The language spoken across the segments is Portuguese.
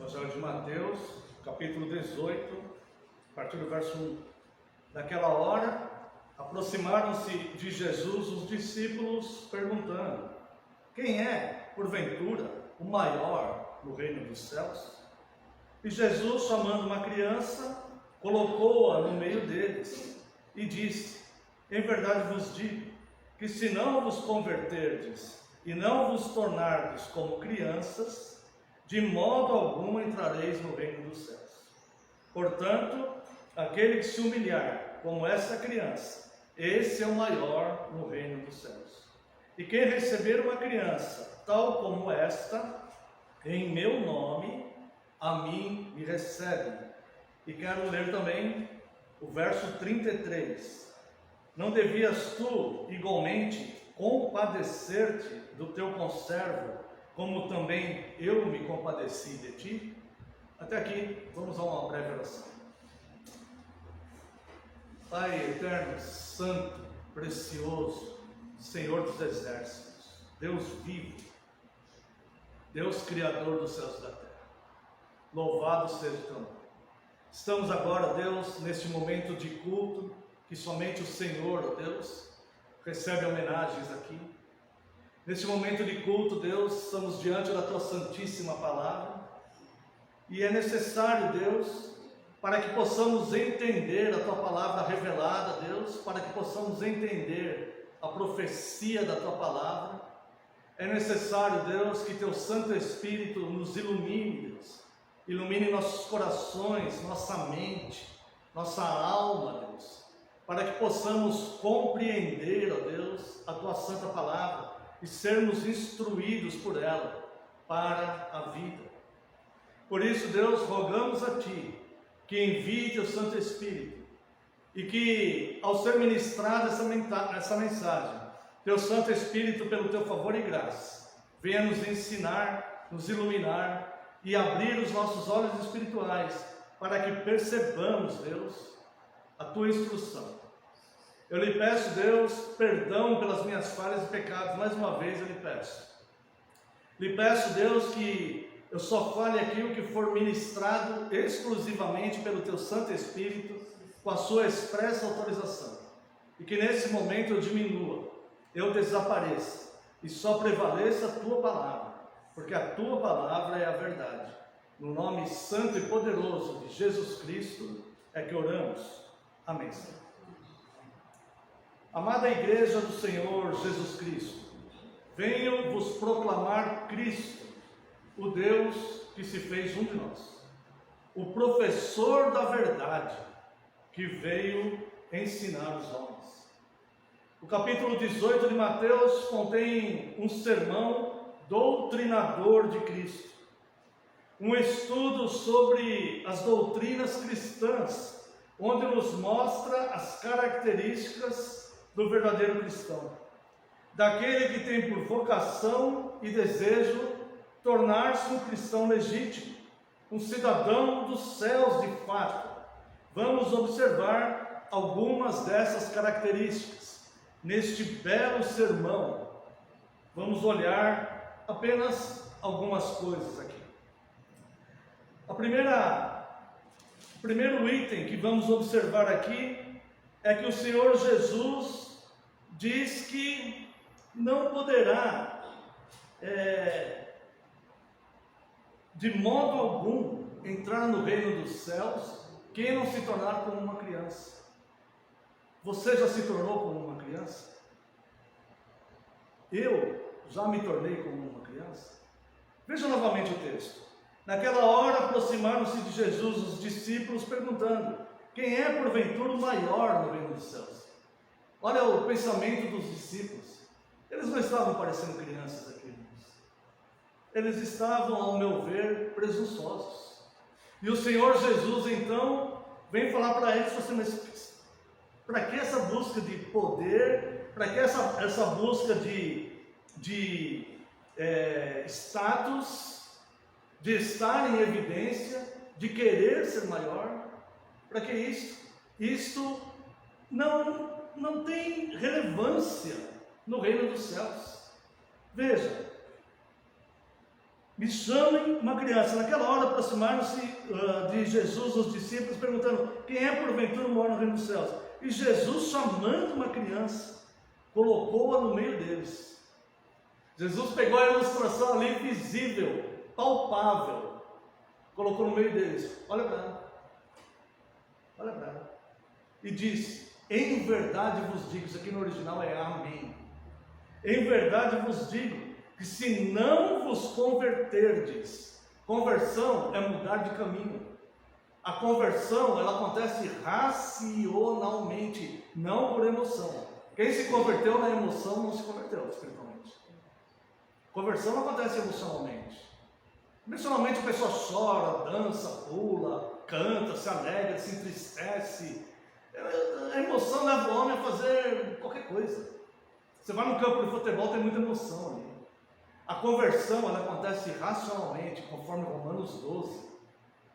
Evangelho de Mateus, capítulo 18, a partir do verso 1. Naquela hora, aproximaram-se de Jesus os discípulos, perguntando: quem é, porventura, o maior no reino dos céus? E Jesus, chamando uma criança, colocou-a no meio deles e disse: em verdade vos digo, que se não vos converterdes e não vos tornardes como crianças, de modo algum entrareis no reino dos céus. Portanto, aquele que se humilhar como essa criança, esse é o maior no reino dos céus. E quem receber uma criança tal como esta, em meu nome, a mim me recebe. E quero ler também o verso 33. Não devias tu, igualmente, compadecer-te do teu conservo, como também eu me compadeci de ti? Até aqui, vamos a uma breve oração. Pai eterno, santo, precioso, Senhor dos exércitos, Deus vivo, Deus criador dos céus e da terra, louvado seja o teu nome. Estamos agora, Deus, neste momento de culto, que somente o Senhor, ó Deus, recebe homenagens aqui. Neste momento de culto, Deus, estamos diante da Tua Santíssima Palavra, e é necessário, Deus, para que possamos entender a Tua Palavra revelada, Deus, para que possamos entender a profecia da Tua Palavra, é necessário, Deus, que Teu Santo Espírito nos ilumine, Deus, ilumine nossos corações, nossa mente, nossa alma, Deus, para que possamos compreender, ó Deus, a Tua Santa Palavra, e sermos instruídos por ela para a vida. Por isso, Deus, rogamos a Ti que envie Teu Santo Espírito e que, ao ser ministrada essa mensagem, Teu Santo Espírito, pelo Teu favor e graça, venha nos ensinar, nos iluminar e abrir os nossos olhos espirituais para que percebamos, Deus, a Tua instrução. Eu lhe peço, Deus, perdão pelas minhas falhas e pecados, mais uma vez eu lhe peço. Lhe peço, Deus, que eu só fale aqui o que for ministrado exclusivamente pelo Teu Santo Espírito, com a Sua expressa autorização. E que nesse momento eu diminua, eu desapareça, e só prevaleça a Tua Palavra, porque a Tua Palavra é a verdade. No nome santo e poderoso de Jesus Cristo é que oramos. Amém, Senhor. Amada Igreja do Senhor Jesus Cristo, venho vos proclamar Cristo, o Deus que se fez um de nós, o professor da verdade, que veio ensinar os homens. O capítulo 18 de Mateus contém um sermão doutrinador de Cristo, um estudo sobre as doutrinas cristãs, onde nos mostra as características do verdadeiro cristão, daquele que tem por vocação e desejo tornar-se um cristão legítimo, um cidadão dos céus de fato. Vamos observar algumas dessas características neste belo sermão. Vamos olhar apenas algumas coisas aqui. O primeiro item que vamos observar aqui é que o Senhor Jesus diz que não poderá, de modo algum, entrar no reino dos céus quem não se tornar como uma criança. Você já se tornou como uma criança? Eu já me tornei como uma criança? Veja novamente o texto. Naquela hora aproximaram-se de Jesus os discípulos, perguntando: quem é porventura o maior no reino dos céus? Olha o pensamento dos discípulos. Eles não estavam parecendo crianças aqui, irmãos. Eles estavam, ao meu ver, presunçosos. E o Senhor Jesus, então, vem falar para eles assim: mas para que essa busca de poder? Para que essa busca de status, de estar em evidência, de querer ser maior? Para que isso? Isto não tem relevância no reino dos céus. Veja, Me chamem uma criança. Naquela hora aproximaram-se de Jesus os discípulos, perguntando: quem é porventura o maior no reino dos céus? E Jesus, chamando uma criança, colocou-a no meio deles. Jesus pegou a ilustração ali visível, palpável, colocou no meio deles. Olha para ela. Olha para ela. E disse: em verdade vos digo, isso aqui no original é amém. Em verdade vos digo, que se não vos converterdes, conversão é mudar de caminho. A conversão, ela acontece racionalmente, não por emoção. Quem se converteu na emoção não se converteu espiritualmente. Conversão não acontece emocionalmente. Emocionalmente a pessoa chora, dança, pula, canta, se alegra, se entristece. A emoção leva o homem a fazer qualquer coisa. Você vai no campo de futebol, tem muita emoção ali. A conversão, ela acontece racionalmente, conforme Romanos 12.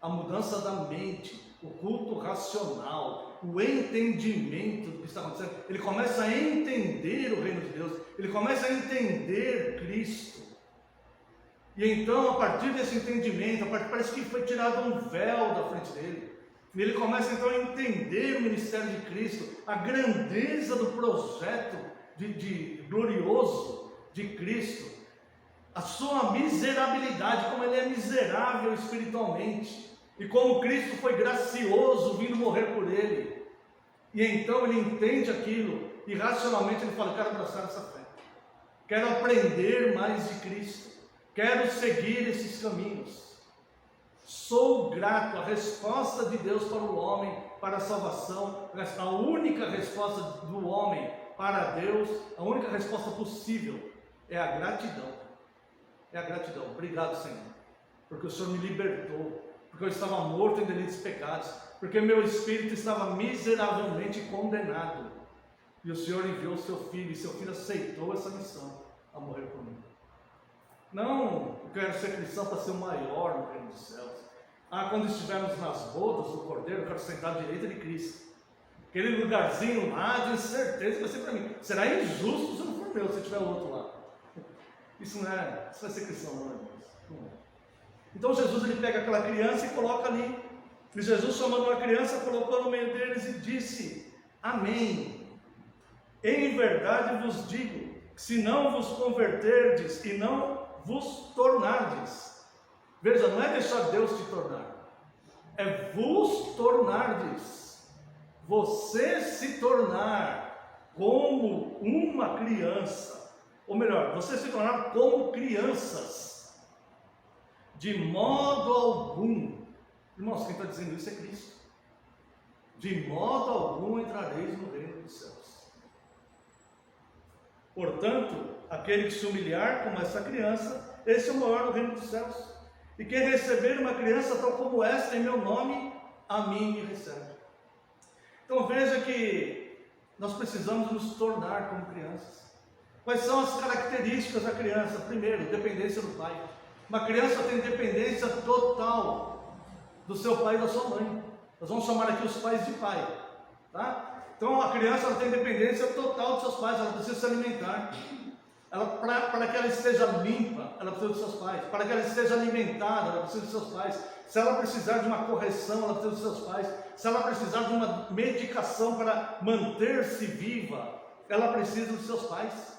A mudança da mente, o culto racional, o entendimento do que está acontecendo. Ele começa a entender o reino de Deus, ele começa a entender Cristo. E então, a partir desse entendimento, parece que foi tirado um véu da frente dele. E ele começa então a entender o ministério de Cristo, a grandeza do projeto glorioso de Cristo, a sua miserabilidade, como ele é miserável espiritualmente, e como Cristo foi gracioso vindo morrer por ele. E então ele entende aquilo, e racionalmente ele fala: quero abraçar essa fé, quero aprender mais de Cristo, quero seguir esses caminhos. Sou grato. A resposta de Deus para o homem, para a salvação, a única resposta do homem para Deus, a única resposta possível é a gratidão. É a gratidão. Obrigado, Senhor, porque o Senhor me libertou, porque eu estava morto em delitos e pecados, porque meu espírito estava miseravelmente condenado, e o Senhor enviou o seu filho, e seu filho aceitou essa missão, a morrer por mim. Não, eu quero ser cristão para ser o maior no reino dos céus. Quando estivermos nas bodas do Cordeiro, eu quero sentar à direita de Cristo. Aquele lugarzinho lá, de certeza vai ser para mim. Será injusto se não for meu, se tiver outro lá. Isso não é, isso vai ser cristão, não é Deus. Não é. Então Jesus, ele pega aquela criança e coloca ali. E Jesus, chamando uma criança, colocou no meio deles e disse: amém. Em verdade vos digo, que se não vos converterdes e não vos tornardes. Veja, não é deixar Deus te tornar, é vos tornardes. Você se tornar como uma criança, ou melhor, você se tornar como crianças, de modo algum. Irmãos, quem está dizendo isso é Cristo. De modo algum entrareis no reino dos céus. Portanto, aquele que se humilhar como essa criança, esse é o maior no reino dos céus. E quem receber uma criança tal como esta em meu nome, a mim me recebe. Então veja que nós precisamos nos tornar como crianças. Quais são as características da criança? Primeiro, dependência do pai. Uma criança tem dependência total do seu pai e da sua mãe. Nós vamos chamar aqui os pais de pai, tá? Então a criança, ela tem dependência total dos seus pais, ela precisa se alimentar. Para que ela esteja limpa, ela precisa dos seus pais. Para que ela esteja alimentada, ela precisa dos seus pais. Se ela precisar de uma correção, ela precisa dos seus pais. Se ela precisar de uma medicação para manter-se viva, ela precisa dos seus pais.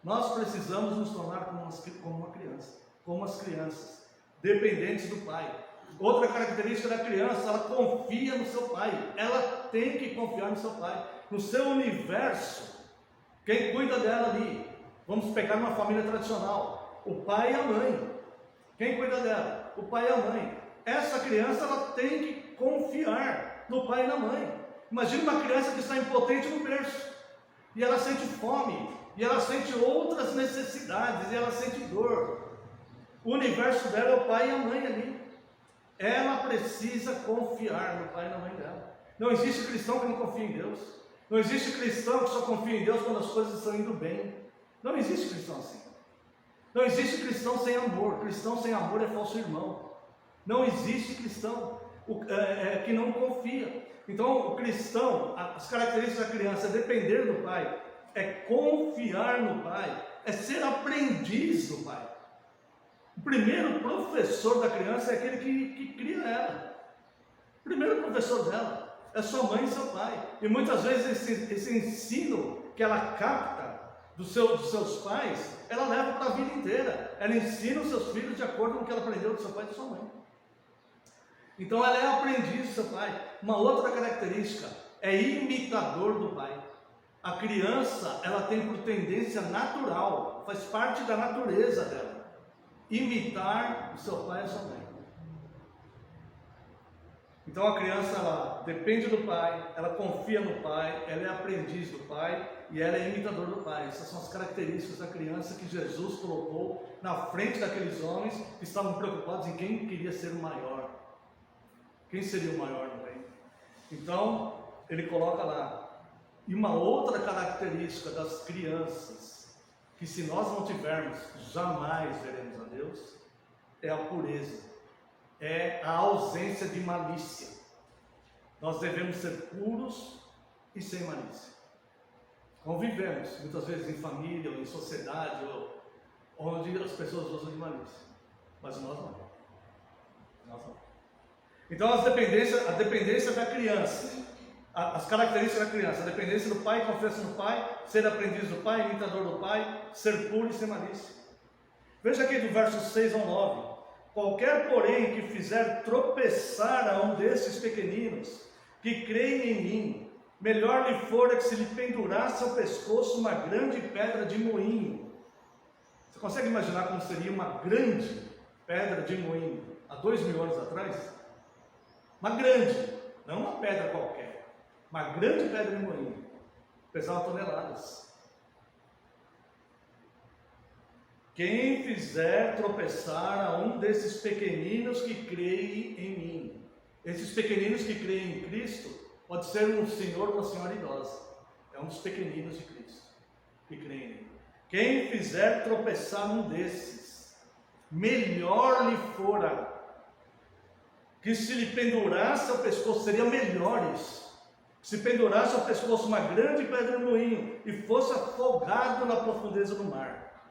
Nós precisamos nos tornar como uma criança, como as crianças, dependentes do pai. Outra característica da criança, ela confia no seu pai. Ela tem que confiar no seu pai, no seu universo. Quem cuida dela ali? Vamos pegar uma família tradicional, o pai e a mãe. Quem cuida dela? O pai e a mãe. Essa criança, ela tem que confiar no pai e na mãe. Imagina uma criança que está impotente no berço, e ela sente fome, e ela sente outras necessidades, e ela sente dor. O universo dela é o pai e a mãe ali. Ela precisa confiar no pai e na mãe dela. Não existe cristão que não confia em Deus. Não existe cristão que só confia em Deus quando as coisas estão indo bem. Não existe cristão assim. Não existe cristão sem amor. Cristão sem amor é falso irmão. Não existe cristão que não confia. Então o cristão, as características da criança é depender do pai, é confiar no pai, é ser aprendiz do pai. O primeiro professor da criança é aquele que cria ela. O primeiro professor dela é sua mãe e seu pai. E muitas vezes esse ensino que ela capta dos seus pais, ela leva para a vida inteira. Ela ensina os seus filhos de acordo com o que ela aprendeu do seu pai e da sua mãe. Então ela é aprendiz do seu pai. Uma outra característica é imitador do pai. A criança, ela tem por tendência natural, faz parte da natureza dela, imitar o seu pai e a sua mãe. Então a criança, ela depende do pai, ela confia no pai, ela é aprendiz do pai e ela é imitador do pai. Essas são as características da criança que Jesus colocou na frente daqueles homens que estavam preocupados em quem queria ser o maior. Quem seria o maior no reino? Então, ele coloca lá. E uma outra característica das crianças, que se nós não tivermos, jamais veremos a Deus, é a pureza, é a ausência de malícia. Nós devemos ser puros e sem malícia. Convivemos, muitas vezes em família, ou em sociedade, ou onde as pessoas usam de malícia, mas nós não. Nós não. Então, a dependência da criança, as características da criança, a dependência do pai, confiança no pai, ser aprendiz do pai, imitador do pai, ser puro e sem malícia. Veja aqui do verso 6 ao 9: qualquer, porém, que fizer tropeçar a um desses pequeninos, que creem em mim, melhor lhe fora que se lhe pendurasse ao pescoço uma grande pedra de moinho. Você consegue imaginar como seria uma grande pedra de moinho há 2000 anos atrás? Uma grande, não uma pedra qualquer, uma grande pedra de moinho, pesava toneladas. Quem fizer tropeçar a um desses pequeninos que creem em mim. Esses pequeninos que creem em Cristo, pode ser um senhor ou uma senhora idosa, é um dos pequeninos de Cristo, que creem em mim. Quem fizer tropeçar um desses, melhor lhe fora que se lhe pendurasse ao pescoço, seria melhor isso, se pendurasse ao pescoço uma grande pedra de moinho e fosse afogado na profundeza do mar.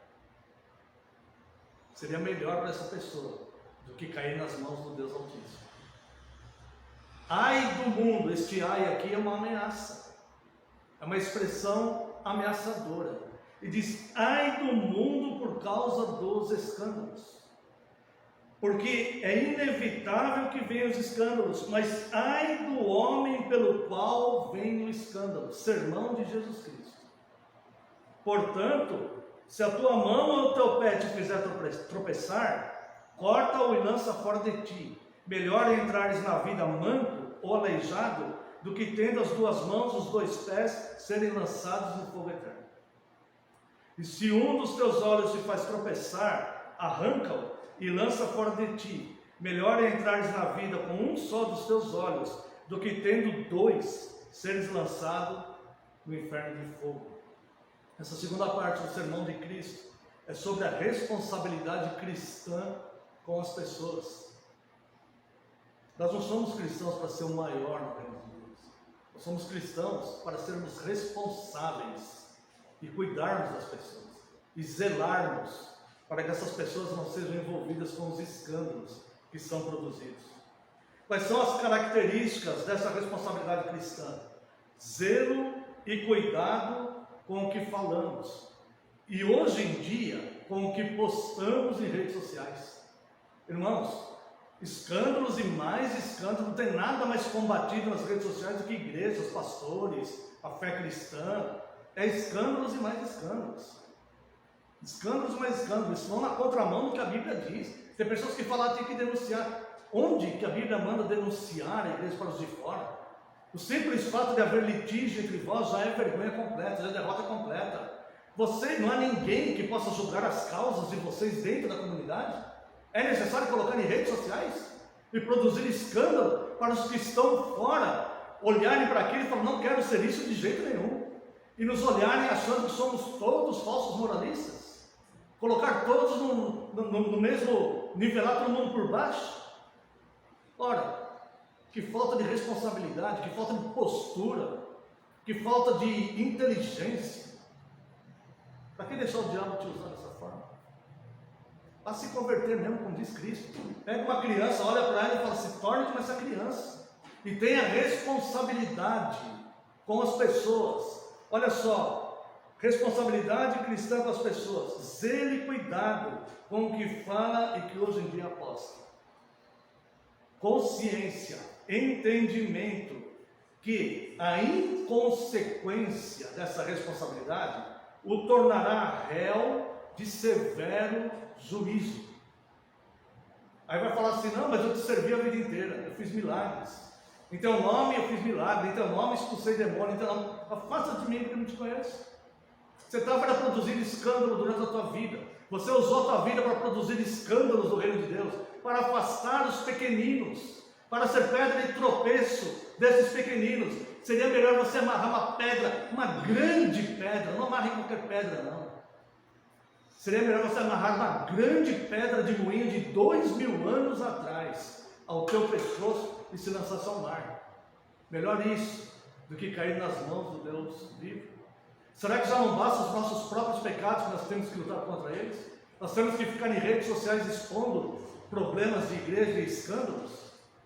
Seria melhor para essa pessoa do que cair nas mãos do Deus Altíssimo. Ai do mundo, este ai aqui é uma ameaça, é uma expressão ameaçadora. E diz: ai do mundo por causa dos escândalos. Porque é inevitável que venham os escândalos, mas ai do homem pelo qual vem o escândalo. Sermão de Jesus Cristo. Portanto, se a tua mão ou o teu pé te fizer tropeçar, corta-o e lança fora de ti. Melhor entrares na vida manco ou aleijado, do que tendo as duas mãos, os dois pés, serem lançados no fogo eterno. E se um dos teus olhos te faz tropeçar, arranca-o e lança fora de ti. Melhor é entrares na vida com um só dos teus olhos, do que tendo dois, seres lançado no inferno de fogo. Essa segunda parte do sermão de Cristo é sobre a responsabilidade cristã com as pessoas. Nós não somos cristãos para ser o maior no reino de Deus. Nós somos cristãos para sermos responsáveis e cuidarmos das pessoas e zelarmos para que essas pessoas não sejam envolvidas com os escândalos que são produzidos. Quais são as características dessa responsabilidade cristã? Zelo e cuidado com o que falamos. E hoje em dia, com o que postamos em redes sociais. Irmãos, escândalos e mais escândalos, não tem nada mais combatido nas redes sociais do que igrejas, pastores, a fé cristã. É escândalos e mais escândalos. Escândalos e mais escândalos. Isso vão na contramão do que a Bíblia diz. Tem pessoas que falam que tem que denunciar. Onde que a Bíblia manda denunciar a igreja para os de fora? O simples fato de haver litígio entre vós já é vergonha completa, já é derrota completa. Não há ninguém que possa julgar as causas de vocês dentro da comunidade? É necessário colocar em redes sociais e produzir escândalo para os que estão fora olharem para aquilo e falar: não quero ser isso de jeito nenhum, e nos olharem achando que somos todos falsos moralistas, colocar todos no mesmo, nivelar todo mundo por baixo. Ora, que falta de responsabilidade, que falta de postura, que falta de inteligência. Para que deixar o diabo te usar dessa forma? Para se converter mesmo, como diz Cristo. Pega uma criança, olha para ela e fala, se torne como essa criança. E tenha responsabilidade com as pessoas. Olha só, responsabilidade cristã com as pessoas. Zelo e cuidado com o que fala e que hoje em dia aposta. Consciência, entendimento que a inconsequência dessa responsabilidade o tornará réu de severo juízo. Aí vai falar assim, não, mas eu te servi a vida inteira, eu fiz milagres. Em teu nome eu fiz milagre, em teu nome expulsei demônio, em teu nome, afasta de mim porque eu não te conheço. Você estava para produzir escândalo durante a tua vida. Você usou a tua vida para produzir escândalos do reino de Deus, para afastar os pequeninos, para ser pedra de tropeço desses pequeninos. Seria melhor você amarrar uma pedra, uma grande pedra, não amarre qualquer pedra não. Seria melhor você amarrar uma grande pedra de moinho de 2000 anos atrás ao teu pescoço e se lançasse ao mar. Melhor isso do que cair nas mãos do Deus vivo. Será que já não basta os nossos próprios pecados que nós temos que lutar contra eles? Nós temos que ficar em redes sociais expondo problemas de igreja e escândalos?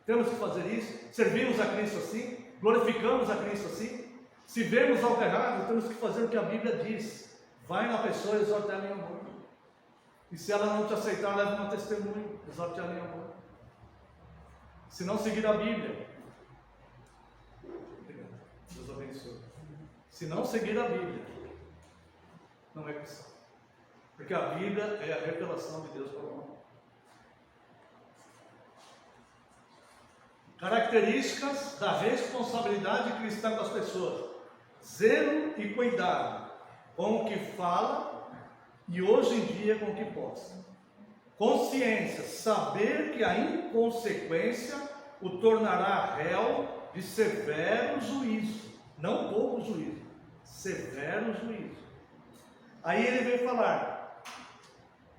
Temos que fazer isso? Servimos a Cristo assim? Glorificamos a Cristo assim? Se vemos algo errado, temos que fazer o que a Bíblia diz. Vai na pessoa e exorte ela em amor. E se ela não te aceitar, leva um testemunho, exorte ela em amor. Se não seguir a Bíblia, Deus abençoe. Se não seguir a Bíblia, não é cristão. Porque a Bíblia é a revelação de Deus para o homem. Características da responsabilidade cristã com as pessoas: zelo e cuidado com o que fala e hoje em dia com o que posta. Consciência, saber que a inconsequência o tornará réu de severo juízo, não pouco juízo, severo juízo. Aí ele vem falar: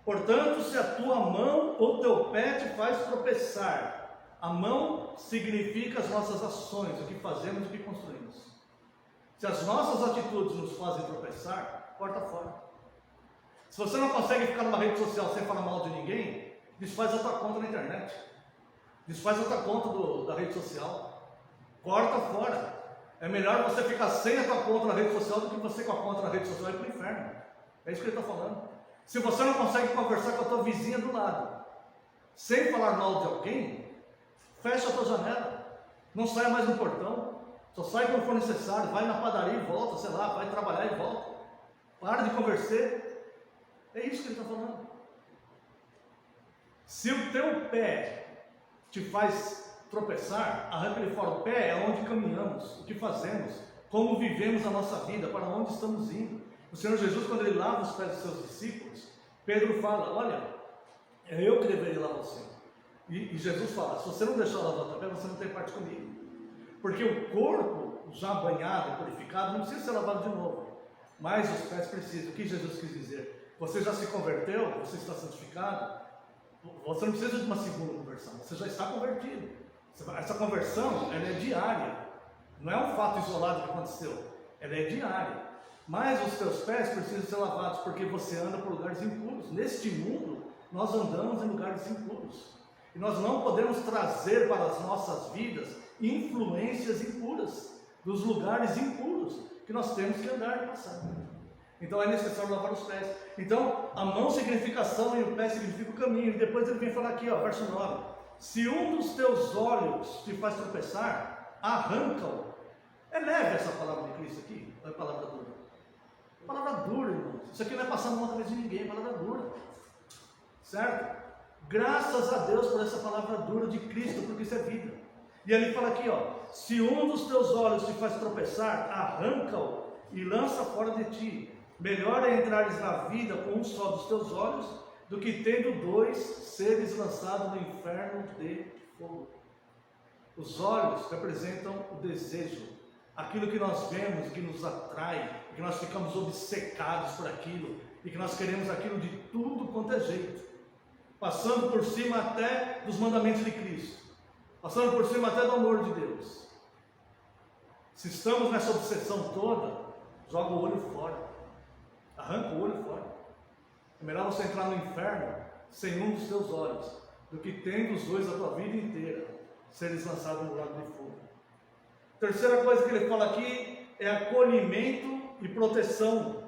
portanto, se a tua mão ou teu pé te faz tropeçar. A mão significa as nossas ações, o que fazemos e o que construímos. Se as nossas atitudes nos fazem tropeçar, corta fora. Se você não consegue ficar numa rede social sem falar mal de ninguém, desfaz a tua conta na internet. Desfaz a tua conta da rede social. Corta fora. É melhor você ficar sem a tua conta na rede social do que você com a conta na rede social ir para o inferno. É isso que ele está falando. Se você não consegue conversar com a tua vizinha do lado, sem falar mal de alguém, fecha a tua janela. Não saia mais no portão. Só sai quando for necessário. Vai na padaria e volta, sei lá, vai trabalhar e volta. Para de conversar. É isso que ele está falando. Se o teu pé te faz tropeçar, arranca ele fora. O pé é onde caminhamos, o que fazemos, como vivemos a nossa vida, para onde estamos indo. O Senhor Jesus, quando ele lava os pés dos seus discípulos, Pedro fala: olha, é eu que deveria lavar o Senhor. E Jesus fala: se você não deixar eu lavar o teu pé, você não tem parte comigo. Porque o corpo já banhado, purificado, não precisa ser lavado de novo, mas os pés precisam. O que Jesus quis dizer? Você já se converteu, você está santificado, você não precisa de uma segunda conversão, você já está convertido. Essa conversão, ela é diária, não é um fato isolado que aconteceu, ela é diária. Mas os teus pés precisam ser lavados, porque você anda por lugares impuros. Neste mundo, nós andamos em lugares impuros, e nós não podemos trazer para as nossas vidas influências impuras, dos lugares impuros, que nós temos que andar e passar. Então é necessário lavar os pés. Então a mão significa ação e o pé significa o caminho. E depois ele vem falar aqui, ó, verso 9: se um dos teus olhos te faz tropeçar, arranca-o. É leve essa palavra de Cristo aqui? Ou é palavra dura? Palavra dura, irmãos. Isso aqui não é passando mão na cabeça de ninguém, é palavra dura. Certo? Graças a Deus por essa palavra dura de Cristo, porque isso é vida. E ele fala aqui, ó: se um dos teus olhos te faz tropeçar, arranca-o e lança fora de ti. Melhor é entrares na vida com um só dos teus olhos, do que tendo dois, seres lançados no inferno de fogo. Os olhos representam o desejo, aquilo que nós vemos, que nos atrai, que nós ficamos obcecados por aquilo, e que nós queremos aquilo de tudo quanto é jeito, passando por cima até dos mandamentos de Cristo, passando por cima até do amor de Deus. Se estamos nessa obsessão toda, joga o olho fora, arranca o olho fora. É melhor você entrar no inferno sem um dos teus olhos, do que tendo os dois a tua vida inteira, seres lançados no lago de fogo. Terceira coisa que ele fala aqui é acolhimento e proteção.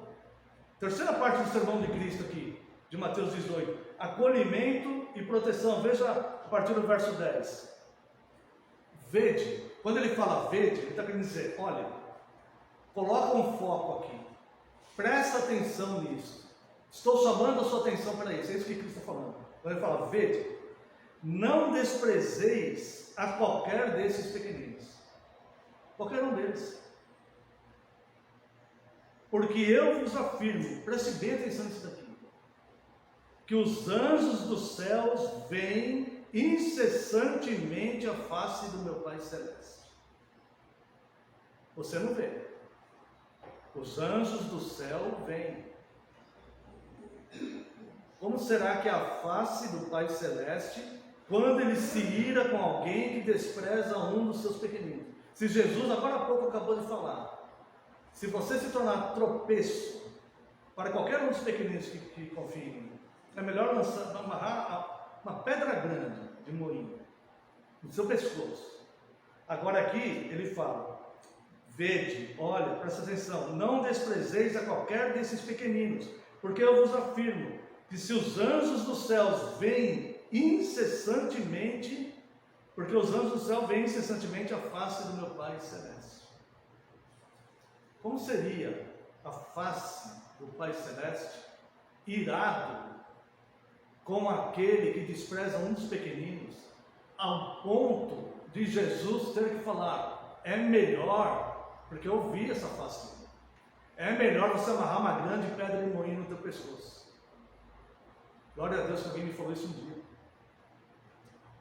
Terceira parte do sermão de Cristo aqui, de Mateus 18. Acolhimento e proteção. Veja a partir do verso 10. Vede. Quando ele fala vede, ele está querendo dizer, olha, coloca um foco aqui. Presta atenção nisso. Estou chamando a sua atenção para isso. É isso que Cristo está falando. Quando ele fala, vede, não desprezeis a qualquer desses pequeninos. Qualquer um deles. Porque eu vos afirmo, preste bem atenção nisso daqui, que os anjos dos céus veem incessantemente a face do meu Pai Celeste. Você não vê. Os anjos do céu veem. Como será que a face do Pai Celeste, quando ele se ira com alguém que despreza um dos seus pequeninos? Se Jesus, agora há pouco, acabou de falar, se você se tornar tropeço para qualquer um dos pequeninos que confiem em mim, é melhor amarrar uma pedra grande de moinho no seu pescoço. Agora aqui ele fala, vede, olha, presta atenção, não desprezeis a qualquer desses pequeninos, porque eu vos afirmo que se os anjos dos céus veem incessantemente, porque os anjos do céu veem incessantemente a face do meu Pai Celeste. Como seria a face do Pai Celeste irado com aquele que despreza um dos pequeninos, ao ponto de Jesus ter que falar, é melhor, porque eu vi essa face dele, é melhor você amarrar uma grande pedra de moinho no teu pescoço. Glória a Deus que alguém me falou isso um dia.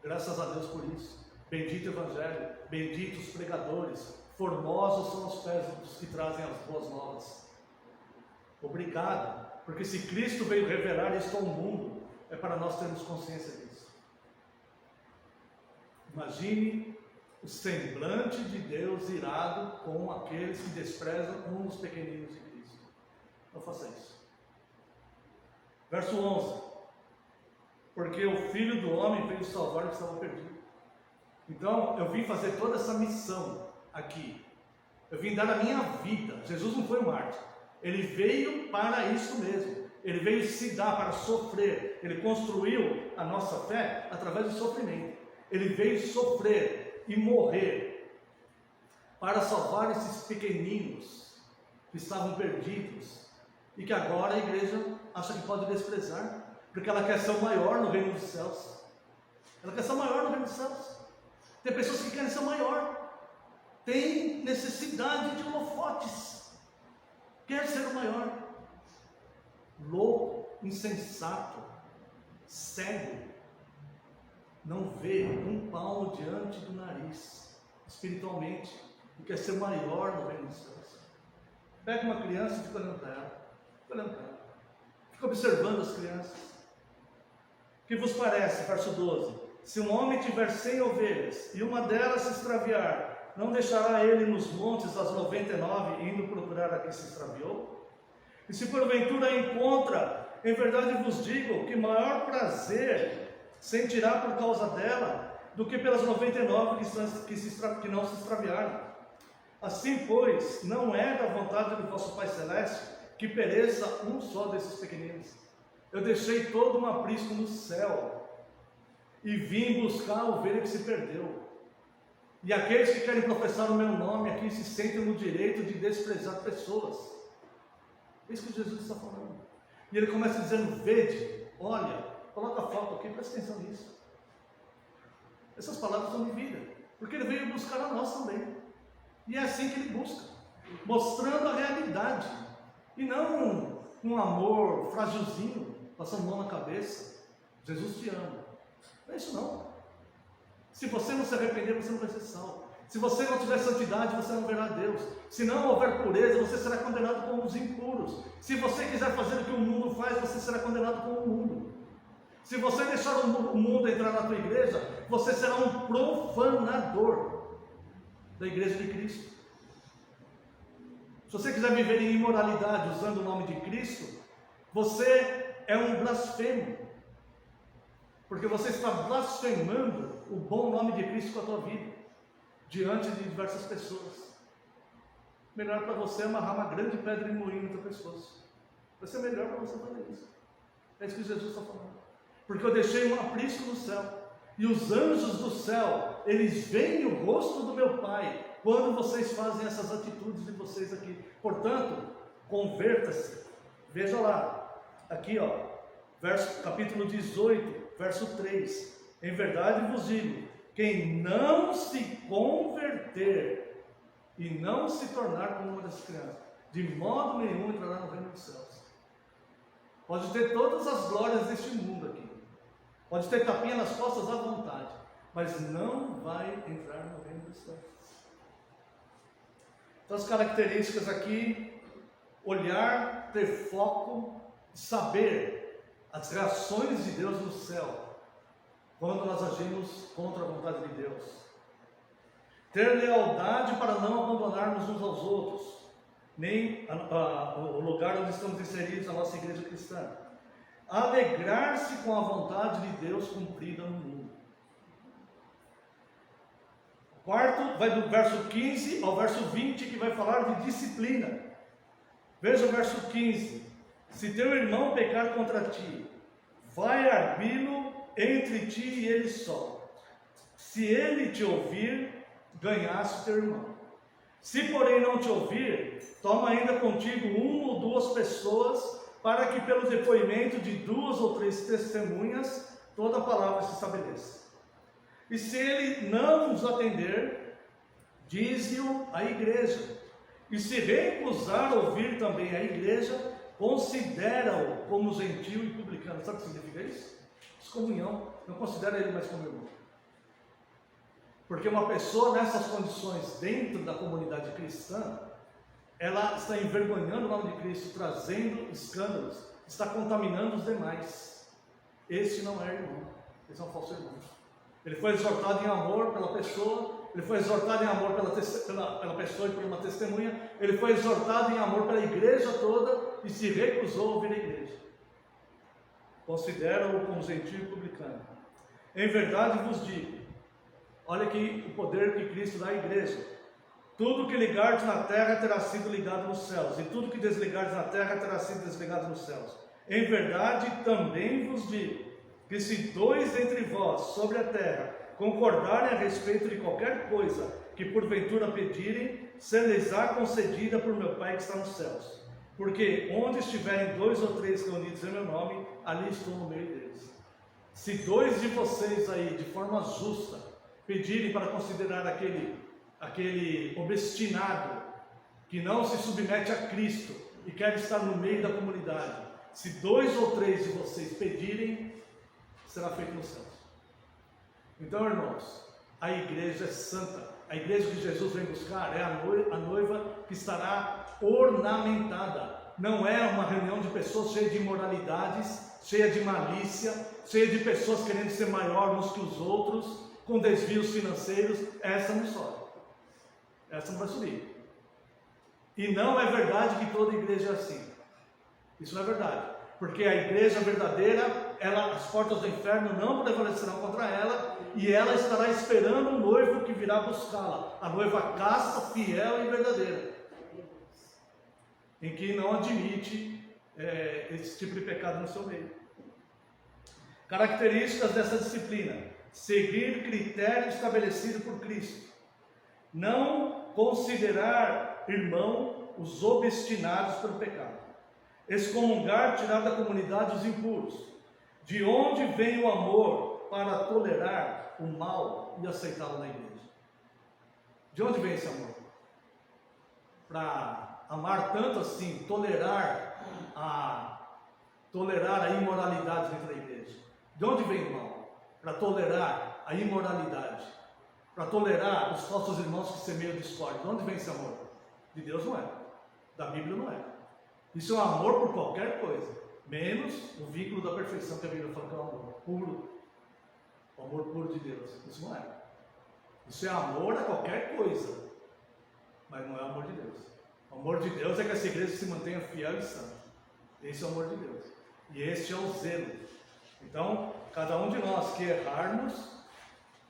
Graças a Deus por isso. Bendito o Evangelho, benditos os pregadores, formosos são os pés dos que trazem as boas novas. Obrigado, porque se Cristo veio revelar isto ao mundo, é para nós termos consciência disso. Imagine o semblante de Deus irado com aqueles que desprezam um dos pequeninos de Cristo. Não faça isso. Verso 11. Porque o Filho do Homem veio salvar o que estava perdido. Então, eu vim fazer toda essa missão aqui. Eu vim dar a minha vida. Jesus não foi um mártir. Ele veio para isso mesmo. Ele veio se dar para sofrer. Ele construiu a nossa fé através do sofrimento. Ele veio sofrer e morrer para salvar esses pequeninos que estavam perdidos e que agora a igreja acha que pode desprezar, porque ela quer ser o maior no reino dos céus. Ela quer ser o maior no reino dos céus. Tem pessoas que querem ser o maior, tem necessidade de holofotes, quer ser o maior. Louco, insensato, cego, não vê um palmo diante do nariz, espiritualmente, e quer ser maior no reino dos céus. Pega uma criança e fica olhando para ela, fica observando as crianças. O que vos parece, verso 12, se um homem tiver 100 ovelhas, e uma delas se extraviar, não deixará ele nos montes as 99, indo procurar a que se extraviou? E se porventura a encontra, em verdade vos digo, que maior prazer sentirá por causa dela, do que pelas 99 que não se extraviaram. Assim, pois, não é da vontade do vosso Pai Celeste que pereça um só desses pequeninos. Eu deixei todo um aprisco no céu e vim buscar a ovelha que se perdeu. E aqueles que querem professar o meu nome aqui se sentem no direito de desprezar pessoas. É isso que Jesus está falando. E ele começa dizendo, vede, olha, coloca a foto aqui, presta atenção nisso. Essas palavras são de vida, porque ele veio buscar a nós também. E é assim que ele busca, mostrando a realidade, e não um amor frágilzinho, passando mão na cabeça. Jesus te ama. Não é isso não. Se você não se arrepender, você não vai ser salvo. Se você não tiver santidade, você não verá Deus. Se não houver pureza, você será condenado como os impuros. Se você quiser fazer o que o mundo faz, você será condenado como o mundo. Se você deixar o mundo entrar na tua igreja, você será um profanador da igreja de Cristo. Se você quiser viver em imoralidade usando o nome de Cristo, você é um blasfemo. Porque você está blasfemando o bom nome de Cristo com a tua vida, diante de diversas pessoas. Melhor para você amarrar uma grande pedra e moinho em outras pessoas. Vai ser melhor para você fazer isso. É isso que Jesus está falando. Porque eu deixei um aprisco no céu. E os anjos do céu, eles veem o rosto do meu Pai quando vocês fazem essas atitudes de vocês aqui. Portanto, converta-se. Veja lá, aqui ó, capítulo 18, verso 3. Em verdade vos digo, quem não se converter e não se tornar como uma dessas crianças, de modo nenhum entrará no reino dos céus. Pode ter todas as glórias deste mundo aqui, pode ter tapinha nas costas à vontade, mas não vai entrar no reino dos céus. Então as características aqui: olhar, ter foco, saber as reações de Deus no céu quando nós agimos contra a vontade de Deus. Ter lealdade para não abandonarmos uns aos outros, nem o lugar onde estamos inseridos, a nossa igreja cristã. Alegrar-se com a vontade de Deus cumprida no mundo. O quarto vai do verso 15 ao verso 20, que vai falar de disciplina. Veja o verso 15: se teu irmão pecar contra ti, vai arguí-lo entre ti e ele só. Se ele te ouvir, ganhaste teu irmão. Se porém não te ouvir, toma ainda contigo uma ou duas pessoas, para que pelo depoimento de 2 ou 3 testemunhas, toda a palavra se estabeleça. E se ele não nos atender, dize-o à igreja. E se recusar ouvir também a igreja, considera-o como gentil e publicano. Sabe o que significa isso? Excomunhão. Não considera ele mais como irmão. Porque uma pessoa nessas condições dentro da comunidade cristã, ela está envergonhando o nome de Cristo, trazendo escândalos, está contaminando os demais. Esse não é irmão, esse é um falso irmão. Ele foi exortado em amor pela pessoa, ele foi exortado em amor pela pessoa e por uma testemunha, ele foi exortado em amor pela igreja toda e se recusou a ouvir a igreja. Considera-o como gentil e publicano. Em verdade vos digo, olha aqui o poder que Cristo dá à igreja: tudo que ligardes na terra terá sido ligado nos céus, e tudo que desligardes na terra terá sido desligado nos céus. Em verdade também vos digo, que se 2 entre vós sobre a terra concordarem a respeito de qualquer coisa que porventura pedirem, ser-lhes-á concedida por meu Pai que está nos céus. Porque onde estiverem 2 ou 3 reunidos em meu nome, ali estou no meio deles. Se 2 de vocês aí, de forma justa, pedirem para considerar aquele obstinado que não se submete a Cristo e quer estar no meio da comunidade, se 2 ou 3 de vocês pedirem, será feito nos céus. Então, irmãos, a igreja é santa. A igreja que Jesus vem buscar é a noiva que estará ornamentada. Não é uma reunião de pessoas cheias de imoralidades, cheia de malícia, cheia de pessoas querendo ser maior uns que os outros, com desvios financeiros. Essa não sobe, essa não vai subir. E não é verdade que toda igreja é assim. Isso não é verdade, porque a igreja verdadeira, as portas do inferno não prevalecerão contra ela, e ela estará esperando o noivo que virá buscá-la, a noiva casta, fiel e verdadeira, em que não admite esse tipo de pecado no seu meio. Características dessa disciplina: seguir critério estabelecido por Cristo, não considerar irmão os obstinados pelo pecado, excomungar, tirar da comunidade os impuros. De onde vem o amor para tolerar o mal e aceitá-lo na igreja? De onde vem esse amor? Para amar tanto assim, tolerar a imoralidade dentro da igreja. De onde vem o mal? Para tolerar a imoralidade, para tolerar os falsos irmãos que semeiam discórdia. De onde vem esse amor? De Deus não é, da Bíblia não é. Isso é um amor por qualquer coisa, menos o vínculo da perfeição que a Bíblia fala que é o amor puro, o amor puro de Deus. Isso não é. Isso é amor a qualquer coisa, mas não é o amor de Deus. O amor de Deus é que essa igreja se mantenha fiel e santa. Esse é o amor de Deus, e este é o zelo. Então, cada um de nós que errarmos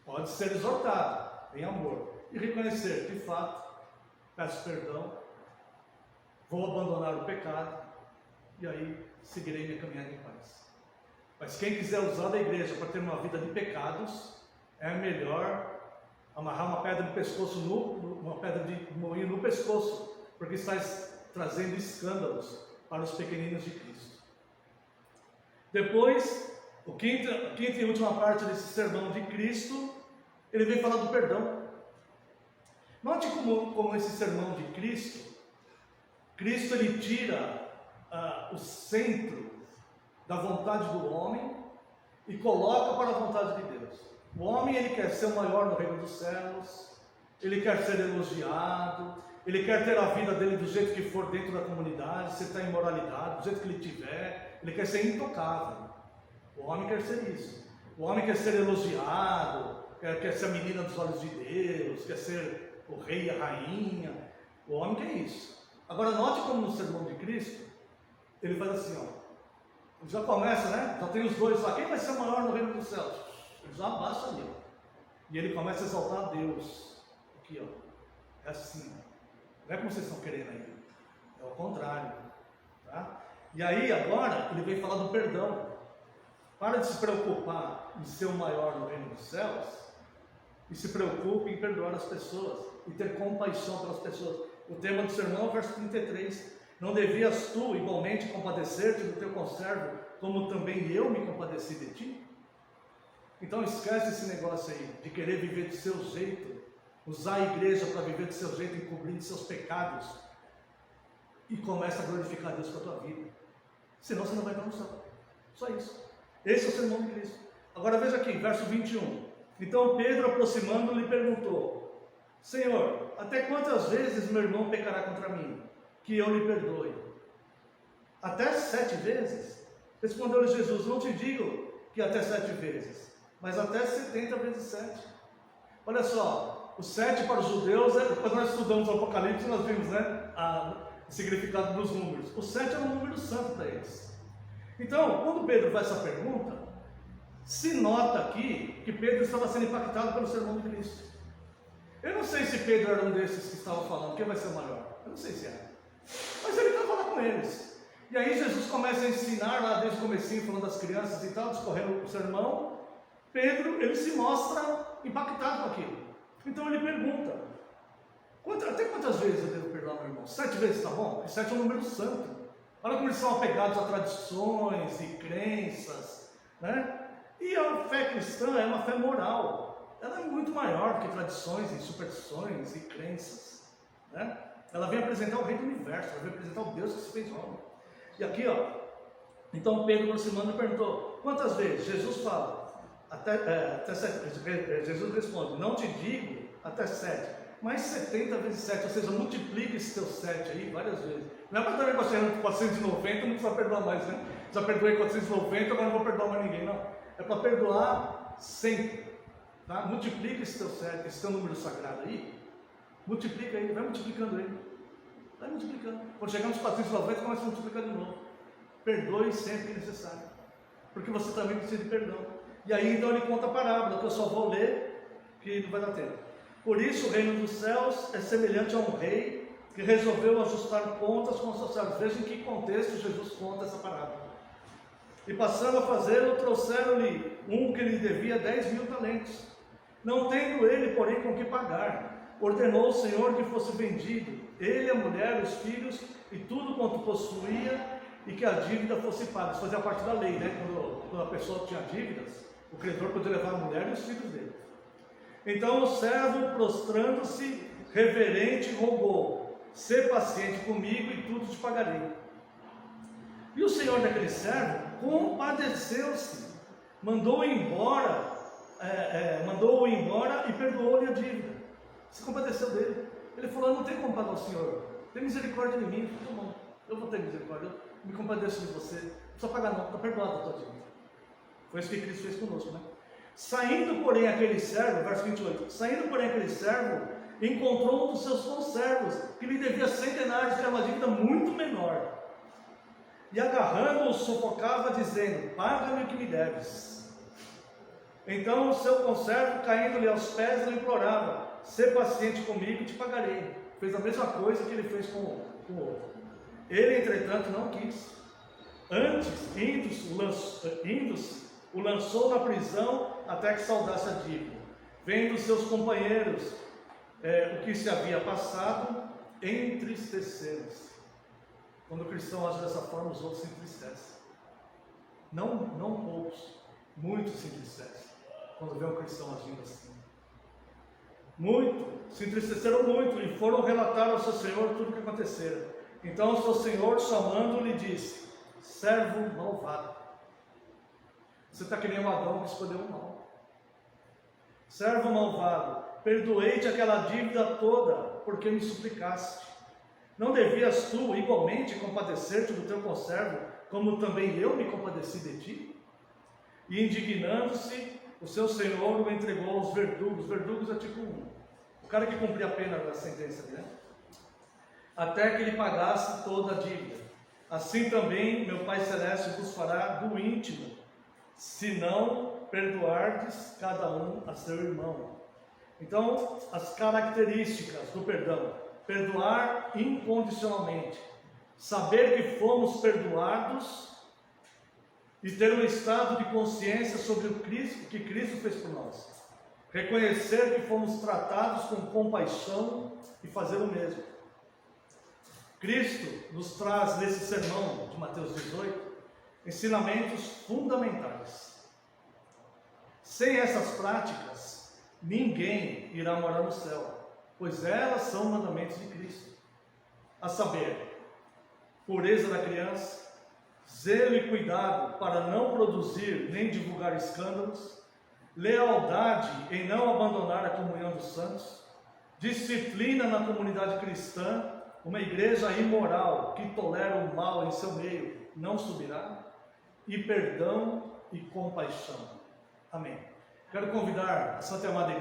pode ser exortado em amor e reconhecer, de fato, peço perdão, vou abandonar o pecado e aí seguirei minha caminhada em paz. Mas quem quiser usar da igreja para ter uma vida de pecados, é melhor amarrar uma pedra de pescoço uma pedra de moinho no pescoço, porque está trazendo escândalos para os pequeninos de Cristo. Depois, a quinta e última parte desse sermão de Cristo, ele vem falar do perdão. Note como esse sermão de Cristo ele tira o centro da vontade do homem e coloca para a vontade de Deus. O homem, ele quer ser o maior no reino dos céus, ele quer ser elogiado, ele quer ter a vida dele do jeito que for dentro da comunidade, se está em moralidade, do jeito que ele tiver, ele quer ser intocável. O homem quer ser isso. O homem quer ser elogiado, quer ser a menina dos olhos de Deus, quer ser o rei e a rainha. O homem quer isso. Agora note como no sermão de Cristo, ele faz assim, ó. Já começa, né? Já tem os dois lá. Quem vai ser o maior no reino dos céus? Ele já abaixa ali, ó. E ele começa a exaltar a Deus. Aqui, ó. É assim. Não é como vocês estão querendo aí. É o contrário. Tá? E aí, agora, ele vem falar do perdão. Para de se preocupar em ser o maior no reino dos céus e se preocupe em perdoar as pessoas e ter compaixão pelas pessoas. O tema do sermão é o verso 33. Não devias tu igualmente compadecer-te do teu conservo, como também eu me compadeci de ti? Então esquece esse negócio aí de querer viver do seu jeito, usar a igreja para viver do seu jeito, encobrindo seus pecados, e começa a glorificar Deus com a tua vida. Senão você não vai para o céu. Só isso. Esse é o sermão de Cristo. Agora veja aqui, verso 21. Então Pedro, aproximando, lhe perguntou: Senhor, até quantas vezes meu irmão pecará contra mim, que eu lhe perdoe? Até 7 vezes? Respondeu-lhe Jesus: não te digo que até 7 vezes, mas até 70 vezes 7. Olha só, o 7 para os judeus, quando nós estudamos o Apocalipse, nós vimos, né, o significado dos números. O 7 é um número santo para eles. Então, quando Pedro faz essa pergunta, se nota aqui que Pedro estava sendo impactado pelo sermão de Cristo. Eu não sei se Pedro era um desses que estavam falando, quem vai ser o maior? Eu não sei se era. Mas ele estava lá com eles. E aí Jesus começa a ensinar lá desde o comecinho, falando das crianças e tal, discorrendo o sermão. Pedro, ele se mostra impactado com aquilo. Então ele pergunta: até quantas vezes eu devo perdoar meu irmão? 7 vezes está bom? Porque 7 é um número santo. Olha como eles são apegados a tradições e crenças, né? E a fé cristã é uma fé moral. Ela é muito maior que tradições e superstições e crenças, né? Ela vem apresentar o rei do universo, ela vem apresentar o Deus que se fez homem. E aqui, ó, então Pedro, aproximando, perguntou: quantas vezes? Jesus fala: até 7. Jesus responde: não te digo até 7, mas 70 vezes 7, ou seja, multiplica esse teu 7 aí várias vezes. Não é para estar negociando 490, não precisa perdoar mais, né? Já perdoei 490, agora não vou perdoar mais ninguém, não. É para perdoar sempre, tá? Multiplica esse teu 7, esse teu número sagrado aí, multiplica ele, vai multiplicando ele, vai multiplicando. Quando chegar nos 490, começa a multiplicar de novo. Perdoe sempre que necessário, porque você também precisa de perdão. E aí então ele conta a parábola, que eu só vou ler, que não vai dar tempo. Por isso o reino dos céus é semelhante a um rei que resolveu ajustar contas com os seus servos. Veja em que contexto Jesus conta essa parábola. E passando a fazê-lo, trouxeram-lhe um que lhe devia 10.000 talentos. Não tendo ele, porém, com que pagar, ordenou o Senhor que fosse vendido, ele, a mulher, os filhos e tudo quanto possuía, e que a dívida fosse paga. Isso fazia parte da lei, né? Quando a pessoa tinha dívidas, o credor podia levar a mulher e os filhos dele. Então o servo, prostrando-se, reverente, rogou: sê paciente comigo e tudo te pagarei. E o senhor daquele servo compadeceu-se, mandou-o embora e perdoou-lhe a dívida. Se compadeceu dele. Ele falou: não tem como pagar o senhor, tem misericórdia de mim. Tá bom, eu vou ter misericórdia, eu me compadeço de você, não precisa pagar não, está perdoado a tua dívida. Foi isso que Cristo fez conosco, né? Saindo, porém, aquele servo, verso 28, saindo, porém, aquele servo, encontrou um dos seus conservos, que lhe devia 100 denários, que era uma dívida muito menor. E agarrando-o, sufocava, dizendo: paga-me o que me deves. Então o seu conservo, caindo-lhe aos pés, lhe implorava: sê paciente comigo e te pagarei. Fez a mesma coisa que ele fez com o outro. Ele, entretanto, não quis. Antes, indo-se, o lançou na prisão até que saudasse a dívida. Vendo seus companheiros o que se havia passado, entristeceram-se. Quando o cristão age dessa forma, os outros se entristecem. Não poucos, muitos se entristecem quando vê um cristão agindo assim. Se entristeceram muito e foram relatar ao seu senhor tudo o que acontecera. Então o seu senhor, chamando-lhe, disse: servo malvado, você está que nem um Adão que escolheu o mal. Servo malvado, perdoei-te aquela dívida toda, porque me suplicaste. Não devias tu igualmente compadecer-te do teu conservo, como também eu me compadeci de ti? E indignando-se, o seu senhor o entregou aos verdugos. Verdugos é tipo o cara que cumpria a pena da sentença, né? Até que ele pagasse toda a dívida. Assim também meu Pai Celeste vos fará do íntimo, se não perdoardes cada um a seu irmão. Então, as características do perdão: perdoar incondicionalmente, saber que fomos perdoados e ter um estado de consciência sobre o que Cristo fez por nós, reconhecer que fomos tratados com compaixão e fazer o mesmo. Cristo nos traz nesse sermão de Mateus 18 ensinamentos fundamentais. Sem essas práticas, ninguém irá morar no céu, pois elas são mandamentos de Cristo, a saber, pureza da criança, zelo e cuidado para não produzir nem divulgar escândalos, lealdade em não abandonar a comunhão dos santos, disciplina na comunidade cristã. Uma igreja imoral que tolera o mal em seu meio não subirá, e perdão e compaixão. Amém. Quero convidar a Santa Amada